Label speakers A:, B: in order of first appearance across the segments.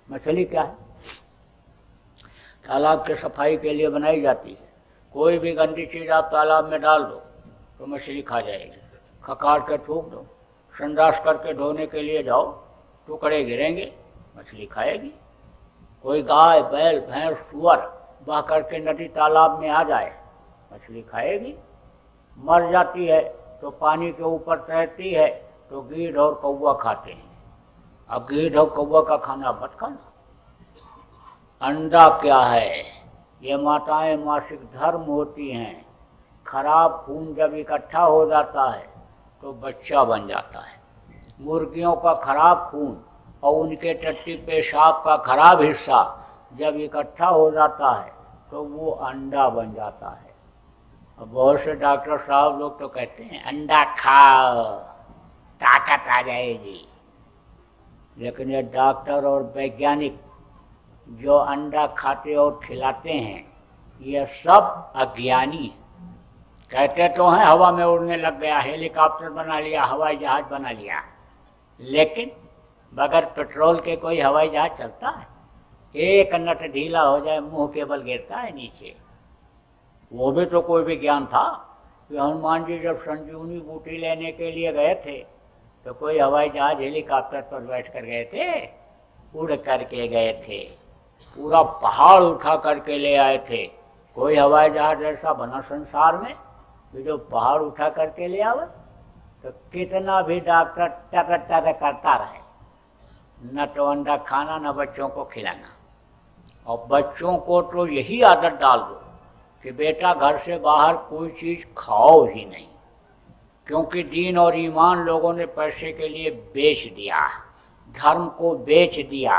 A: मछली क्या है? तालाब की सफाई के लिए बनाई जाती है। कोई भी गंदी चीज़ आप तालाब में डाल दो तो मछली खा जाएगी। खकार के थूक दो, संडास करके धोने के लिए जाओ, टुकड़े गिरेंगे, मछली खाएगी। कोई गाय बैल भैंस सुअर बह करके नदी तालाब में आ जाए, मछली खाएगी। मर जाती है तो पानी के ऊपर तैरती है तो गीध और कौवा खाते हैं। अब गीध और कौवा का खाना मत खाना। अंडा क्या है? ये माताएं मासिक धर्म होती हैं। खराब खून जब इकट्ठा हो जाता है तो बच्चा बन जाता है। मुर्गियों का खराब खून और उनके टट्टी पेशाब का खराब हिस्सा जब इकट्ठा हो जाता है तो वो अंडा बन जाता है। अब बहुत से डॉक्टर साहब लोग तो कहते हैं अंडा खाओ ताकत आ जाएगी, लेकिन ये डॉक्टर और वैज्ञानिक जो अंडा खाते और खिलाते हैं ये सब अज्ञानी हैं। कहते तो हैं हवा में उड़ने लग गया, हेलीकॉप्टर बना लिया, हवाई जहाज बना लिया, लेकिन बगैर पेट्रोल के कोई हवाई जहाज चलता है? एक नट ढीला हो जाए मुंह के बल गिरता है नीचे। वो भी तो कोई विज्ञान था कि हनुमान जी जब संजीवनी बूटी लेने के लिए गए थे तो कोई हवाई जहाज हेलीकॉप्टर पर बैठ कर गए थे? उड़ करके गए थे, पूरा पहाड़ उठा करके ले आए थे। कोई हवाई जहाज ऐसा बना संसार में कि जो पहाड़ उठा करके ले आवे? तो कितना भी डॉक्टर टर टर करता रहे, न तो अंडा खाना न बच्चों को खिलाना। और बच्चों को तो यही आदत डाल दो कि बेटा घर से बाहर कोई चीज़ खाओ ही नहीं, क्योंकि दीन और ईमान लोगों ने पैसे के लिए बेच दिया, धर्म को बेच दिया,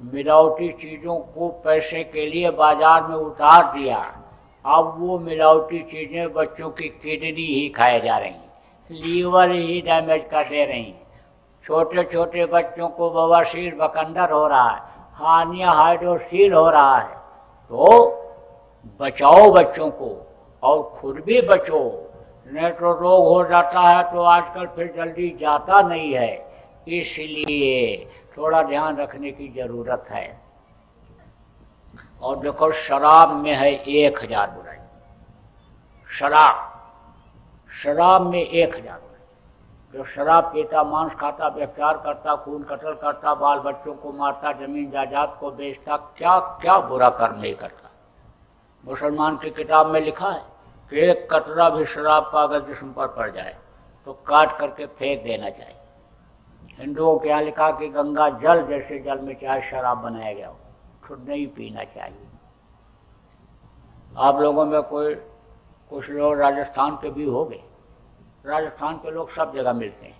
A: मिलावटी चीज़ों को पैसे के लिए बाजार में उतार दिया। अब वो मिलावटी चीज़ें बच्चों की किडनी ही खाए जा रही हैं, लीवर ही डैमेज कर दे रही हैं। छोटे छोटे बच्चों को बवासीर बकंदर हो रहा है, हार्निया हाइड्रोसील हो रहा है। तो बचाओ बच्चों को और खुद भी बचो, नहीं तो रोग हो जाता है तो आजकल फिर जल्दी जाता नहीं है। इसलिए थोड़ा ध्यान रखने की ज़रूरत है। और देखो शराब में है 1000 बुराई। शराब में 1000 बुराई। जो शराब पीता, मांस खाता, व्यभिचार करता, खून कत्ल करता, बाल बच्चों को मारता, जमीन जायदाद को बेचता, क्या क्या बुरा कर्म नहीं करता। मुसलमान की किताब में लिखा है कि एक कतरा भी शराब का अगर जिस्म पर पड़ जाए तो काट करके फेंक देना चाहिए। हिंदुओं के यहाँ लिखा कि गंगा जल जैसे जल में चाहे शराब बनाया गया हो, खुद नहीं पीना चाहिए। आप लोगों में कुछ लोग राजस्थान के भी हो गए। राजस्थान के लोग सब जगह मिलते हैं,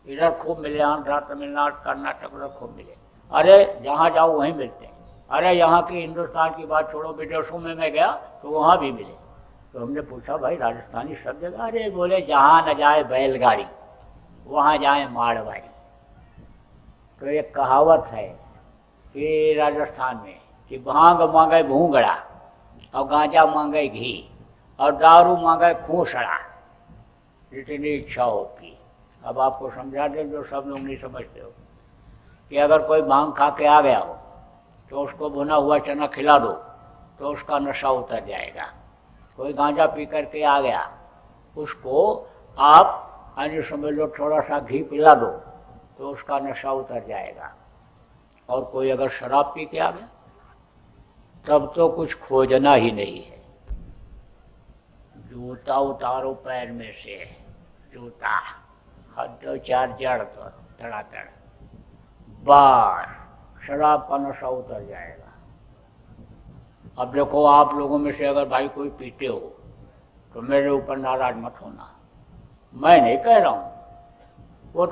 A: इधर खूब मिले, आंध्र तमिलनाडु कर्नाटक उधर खूब मिले। अरे जहाँ जाओ वहीं मिलते हैं। अरे यहाँ की हिंदुस्तान की बात छोड़ो, विदेशों में मैं गया तो वहाँ भी मिले। तो हमने पूछा भाई राजस्थानी सब जगह? अरे बोले जहाँ न जाए बैलगाड़ी वहाँ जाए मारवाड़ी। तो एक कहावत है कि राजस्थान में कि भांग मांगे भूंगड़ा और गांजा मांगे घी और दारू मांगे खूसड़ा, जितनी इच्छा होती। अब आपको समझा दें जो सब लोग नहीं समझते हो कि अगर कोई भांग खा के आ गया हो तो उसको भुना हुआ चना खिला दो तो उसका नशा उतर जाएगा। कोई गांजा पी करके आ गया, उसको आप अन्य समझ लो थोड़ा सा घी पिला दो तो उसका नशा उतर जाएगा। और कोई अगर शराब पी के आ गया तब तो कुछ खोजना ही नहीं है। जूता उतारो पैर में से, जूता हद 2 4 जड़ तो धड़ाधड़, बस शराब का नशा उतर जाएगा। अब देखो आप लोगों में से अगर भाई कोई पीते हो तो मेरे ऊपर नाराज मत होना, मैं नहीं कह रहा हूँ। वो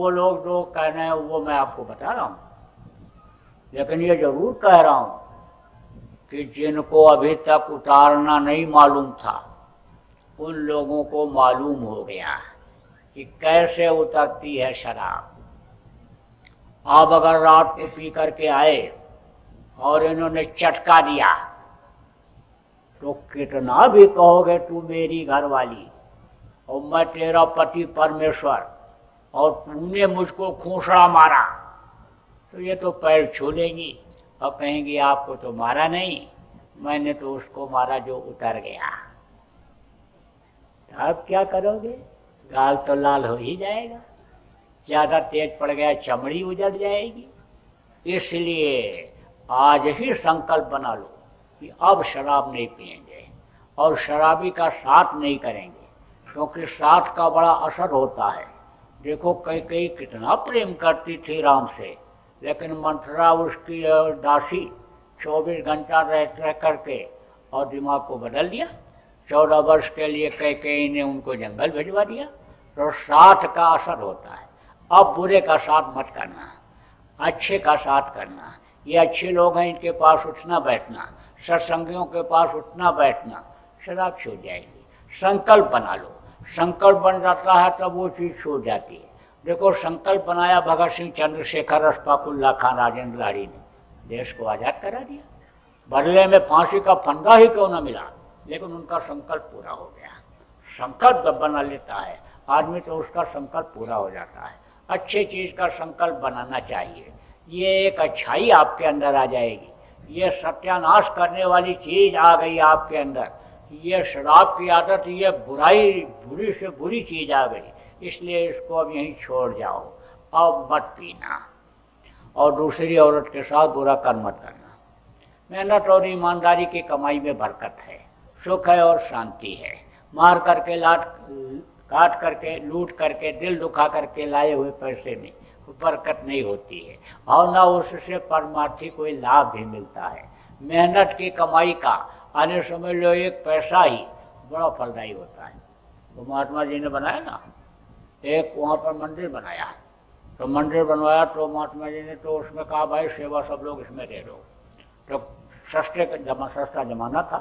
A: लोग जो कह रहे हैं वो मैं आपको बता रहा हूँ, लेकिन ये जरूर कह रहा हूँ कि जिनको अभी तक उतारना नहीं मालूम था उन लोगों को मालूम हो गया कि कैसे उतरती है शराब। आप अगर रात को पी करके आए और इन्होंने चटका दिया तो कितना भी कहोगे तू मेरी घरवाली और मैं तेरा पति परमेश्वर और तूने मुझको खूंसड़ा मारा, तो ये तो पैर छू लेंगी और कहेंगी आपको तो मारा नहीं, मैंने तो उसको मारा जो उतर गया। तो अब क्या करोगे? गाल तो लाल हो ही जाएगा, ज़्यादा तेज पड़ गया चमड़ी उजड़ जाएगी। इसलिए आज ही संकल्प बना लो कि अब शराब नहीं पिएंगे और शराबी का साथ नहीं करेंगे, क्योंकि साथ का बड़ा असर होता है। देखो कई कितना प्रेम करती थी राम से, लेकिन मंथरा उसकी दासी 24 घंटा रह करके और दिमाग को बदल दिया। 14 वर्ष के लिए कई ने उनको जंगल भिजवा दिया। तो साथ का असर होता है। अब बुरे का साथ मत करना, अच्छे का साथ करना। ये अच्छे लोग हैं, इनके पास उठना बैठना, सत्संगियों के पास उठना बैठना, शराब छूट जाएगी। संकल्प बना लो, संकल्प बन जाता है तब वो चीज़ छूट जाती है। देखो संकल्प बनाया भगत सिंह, चंद्रशेखर, अशफाकुल्ला खान, राजेंद्र लाड़ी ने, देश को आज़ाद करा दिया। बदले में फांसी का फंदा ही क्यों न मिला, लेकिन उनका संकल्प पूरा हो गया। संकल्प जब बना लेता है आदमी तो उसका संकल्प पूरा हो जाता है। अच्छे चीज़ का संकल्प बनाना चाहिए। ये एक अच्छाई आपके अंदर आ जाएगी। ये सत्यानाश करने वाली चीज़ आ गई आपके अंदर, ये शराब की आदत, ये बुराई, बुरी से बुरी चीज़ आ गई, इसलिए इसको अब यहीं छोड़ जाओ, अब मत पीना और दूसरी औरत के साथ बुरा कर्म मत करना। मेहनत और ईमानदारी की कमाई में बरकत है, सुख है और शांति है। मार करके, काट करके, लूट करके, दिल दुखा करके लाए हुए पैसे में बरकत नहीं होती है और न उससे परमार्थी कोई लाभ भी मिलता है। मेहनत की कमाई का आने समझ लो एक पैसा ही बड़ा फलदायी होता है। तो महात्मा जी ने बनाया ना, एक वहाँ पर मंदिर बनाया, तो मंदिर बनवाया तो महात्मा जी ने तो उसमें कहा भाई सेवा सब लोग इसमें दे दो। तो सस्ता जमाना था,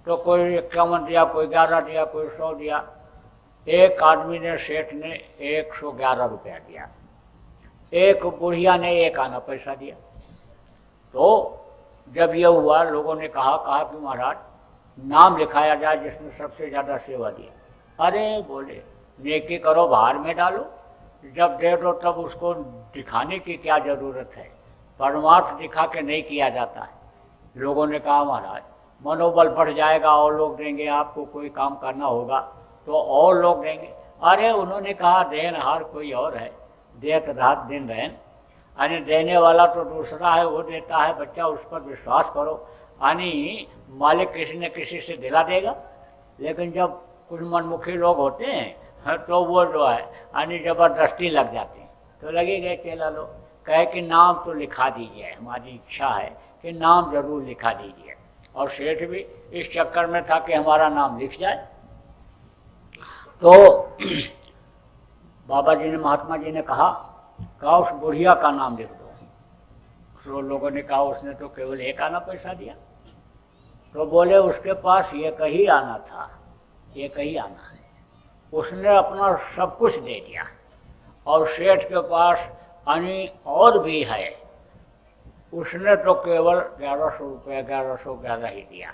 A: तो कोई 51 दिया, कोई 11 दिया, कोई 100 दिया। एक आदमी ने, सेठ ने 111 रुपया दिया, एक बुढ़िया ने 1 आना पैसा दिया। तो जब यह हुआ लोगों ने कहा कि महाराज नाम लिखाया जाए जिसने सबसे ज़्यादा सेवा दी। अरे बोले नेकी करो बाहर में डालो, जब दे दो तब उसको दिखाने की क्या ज़रूरत है, परमार्थ दिखा के नहीं किया जाता है। लोगों ने कहा महाराज मनोबल बढ़ जाएगा और लोग देंगे, आपको कोई काम करना होगा तो और लोग देंगे। अरे उन्होंने कहा देनहार कोई और है, देत रात दिन रहन, यानी देने वाला तो दूसरा है, वो देता है, बच्चा उस पर विश्वास करो, यानी मालिक किसी न किसी से दिला देगा। लेकिन जब कुछ मनमुखी लोग होते हैं तो वो जो है यानी ज़बरदस्ती लग जाते हैं। तो लगे गए चेला लोग, कहे कि नाम तो लिखा दीजिए, हमारी इच्छा है कि नाम जरूर लिखा दीजिए। और सेठ भी इस चक्कर में था कि हमारा नाम लिख जाए। तो बाबा जी ने, महात्मा जी ने कहा उस बुढ़िया का नाम लिख दो। तो लोगों ने कहा उसने तो केवल 1 आना पैसा दिया। तो बोले उसके पास 1 ही आना था, 1 ही आना है, उसने अपना सब कुछ दे दिया। और सेठ के पास यानी और भी है, उसने तो केवल 1100 रुपया, 1111 ही दिया,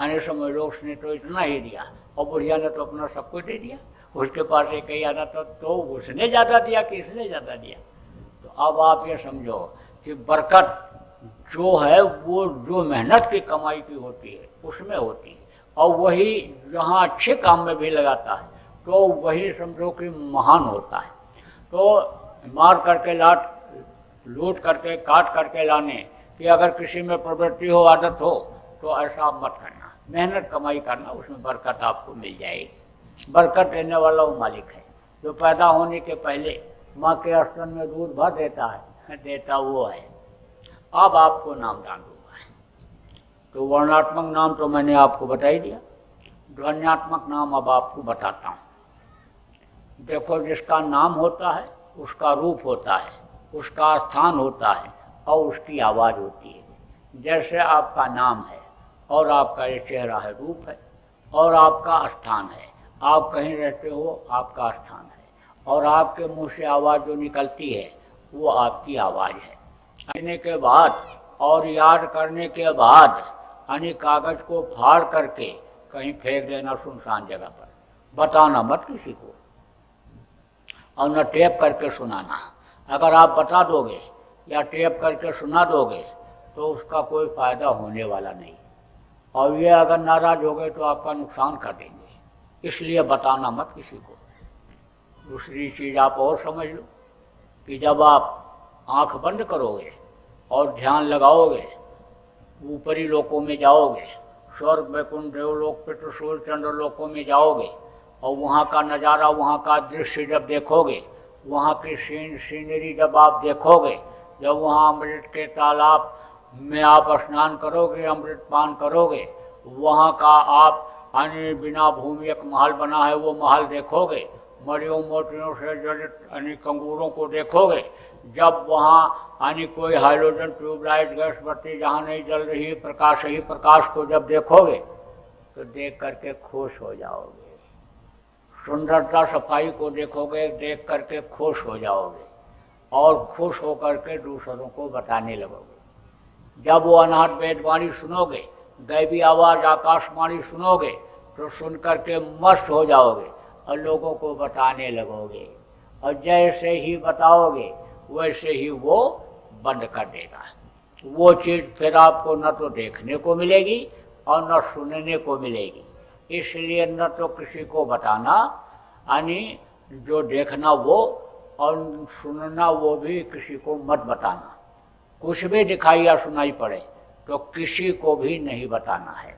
A: यानी समझ लो उसने तो इतना ही दिया। और बुढ़िया ने तो अपना सब कुछ दे दिया। उसके पास 1 ही आना था, तो उसने ज़्यादा दिया कि इसने ज़्यादा दिया। तो अब आप ये समझो कि बरकत जो है वो जो मेहनत की कमाई की होती है उसमें होती है, और वही जहाँ अच्छे काम में भी लगाता है तो वही समझो कि महान होता है। तो मार करके, लूट करके, काट करके लाने कि अगर किसी में प्रवृत्ति हो, आदत हो, तो ऐसा मत करना। मेहनत कमाई करना, उसमें बरकत आपको मिल जाएगी। बरकत देने वाला वो मालिक है जो पैदा होने के पहले माँ के स्तन में दूध भर देता है, देता वो है। अब आपको नाम दान दूंगा। तो वर्णात्मक नाम तो मैंने आपको बता ही दिया, ध्वन्यात्मक नाम अब आपको बताता हूँ। देखो जिसका नाम होता है उसका रूप होता है, उसका स्थान होता है और उसकी आवाज़ होती है। जैसे आपका नाम है और आपका ये चेहरा है, रूप है, और आपका स्थान है, आप कहीं रहते हो, आपका स्थान है, और आपके मुंह से आवाज़ जो निकलती है वो आपकी आवाज़ है। कहने के बाद और याद करने के बाद यानी कागज़ को फाड़ करके कहीं फेंक देना सुनसान जगह पर, बताना मत किसी को, और न टेप करके सुनाना। अगर आप बता दोगे या टेप करके सुना दोगे तो उसका कोई फ़ायदा होने वाला नहीं, और ये अगर नाराज़ हो गए तो आपका नुकसान कर देंगे। इसलिए बताना मत किसी को। दूसरी चीज़ आप और समझ लो कि जब आप आंख बंद करोगे और ध्यान लगाओगे, ऊपरी लोकों में जाओगे, स्वर्ग वैकुंठ देवलोक पितृसूल चंद्रलोकों में जाओगे और वहाँ का नज़ारा, वहाँ का दृश्य जब देखोगे, वहाँ की सीनरी जब आप देखोगे, जब वहाँ अमृत के तालाब में आप स्नान करोगे, अमृत पान करोगे, वहाँ का आप अन्य बिना भूमि एक महल बना है वो महल देखोगे, मड़ियों मोतियों से जड़ित अन्य कंगूरों को देखोगे, जब वहाँ अन्य कोई हाइड्रोजन ट्यूबलाइट गैस बत्ती जहाँ नहीं जल रही है, प्रकाश ही प्रकाश को जब देखोगे तो देख करके खुश हो जाओगे। सुंदरता सफाई को देखोगे, देख करके खुश हो जाओगे और खुश होकर के दूसरों को बताने लगोगे। जब वो अनहद वेदवाणी सुनोगे, दैवी आवाज़ आकाशवाणी सुनोगे तो सुन करके मस्त हो जाओगे और लोगों को बताने लगोगे, और जैसे ही बताओगे वैसे ही वो बंद कर देगा। वो चीज़ फिर आपको न तो देखने को मिलेगी और न सुनने को मिलेगी। इसलिए न तो किसी को बताना, यानी जो देखना वो, और सुनना वो भी किसी को मत बताना। कुछ भी दिखाई या सुनाई पड़े तो किसी को भी नहीं बताना है।